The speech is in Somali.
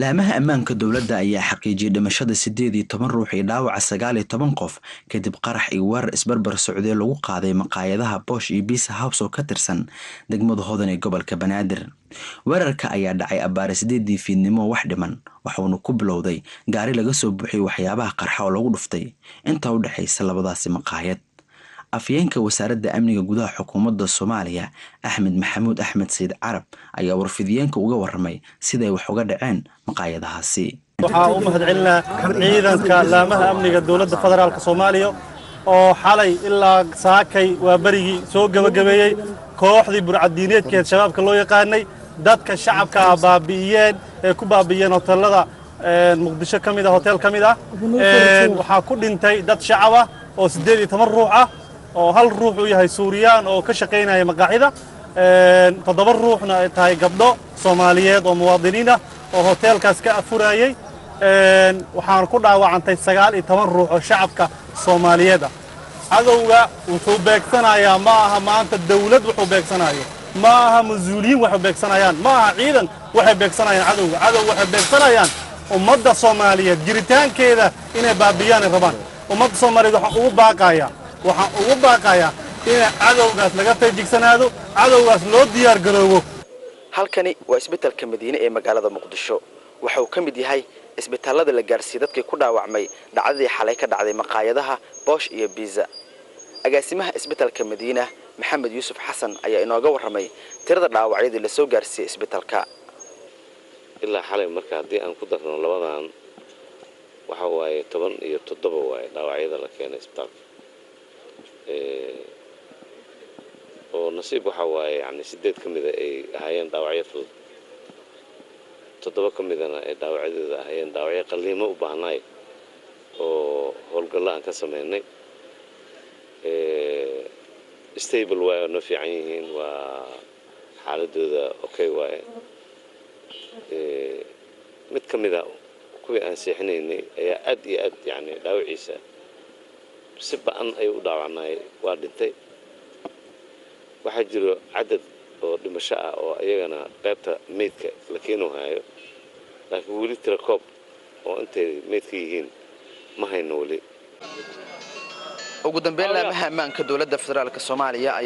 laamaha ammaanka dowladda ayaa xaqiijiyay dhimashada 18 ruux iyo dhaawaca 19 qof kadib qarax iyo weerar isbarbar socday lagu qaaday maqaayadaha Bosch iyo Pizza House oo ka tirsan degmada Hodan ee gobolka Banaadir. Weerarka ayaa dhacay abaar 8 fiidnimo wax dhiman waxaanu ku bilowday gaari laga soo buuxiyay waxyaabaha qarxa oo lagu dhuftay inta u dhaxaysa labadaasi maqaayad. afyeenka wasaaradda amniga gudaha xukuumadda Soomaaliya Axmed Maxamuud Axmed Said Carab ayaa warfidiyeenka uga warramay siday wax uga dhaceen maqaayadahaasi. waxaa u mahadcelinaa ciidanka laamaha amniga dowladda federaalka Soomaaliya oo xalay ilaa saakay waa barigii soo gabagabeeyay kooxdii burcadiineedkeed shabaabka loo yaqaanay dadka shacabka baabi'iyeen ee ku baabi'iyeen hoteelada Muqdisho kamid ah hotel kamid ah waxaa ku dhintay dad shacab ah oo 18 ruux ah oo hal ruux uu yahay Suuriyaan oo ka shaqeynaya maqaayada 7 ruuxna ay tahay gabdho Soomaaliyeed oo muwaadiniin ah oo hotelkaas ka afurayay waxaan ku dhaawacantay 19 ruux oo shacabka Soomaaliyeed ah cadawga wuxuu beegsanayaa ma aha maanta dawlad wuxuu beegsanayo ma aha mas'uuliyiin wuxuu beegsanayaan ma aha ciidan waxay beegsanayaan cadawga waxay beegsanayaan ummadda Soomaaliyeed jiritaankeeda inay baabiyaan rabaan ummadda Soomaaliyeed waxaan ugu baaqayaa in cadawgaas laga tajigsanaado cadawgaas loo diyaar garoobo. halkani waa isbitaalka Madiina ee magaalada Muqdisho waxa uu kamid yahay isbitaalada la gaarsiiyay dadkii ku dhaawacmay dhacdadii xalay ka dhacday maqaayadaha Bosch iyo Pizza. agaasimaha isbitaalka Madiina Maxamed Yuusuf Xasan ayaa inooga warramay tirada dhaawacyada la soo gaarsiiyay isbitaalka. ilaa xalay marka hadii aan ku darno labadan waxa waaye 17 waaye dhaawacyada la keenay isbitaalka oo nasiib waxa waaye yani 8 kamid ah ay ahaayeen dhaawacyo fudud 7 kamidana ay dhaawacyada ahaayeen dhaawacyo qaliimo u baahnay oo howlgal aan ka sameynay stable waaye no fiican yihiin waa xaaladooda okay waaye mid kamid ah kuwii aan seexinaynay ayaa aad iyo aad yani dhaawaciisa si baan ay u dhaawacnay waa dhintay waxa jiro cadad oo dhimasho ah oo ayagana qaybta meedka la keenoo hayo laakiin weli tira koob oo intay meedka yihiin ma hayno wali. ugu dambeyn laamaha ammaanka dowladda federaalka Soomaaliya ayaa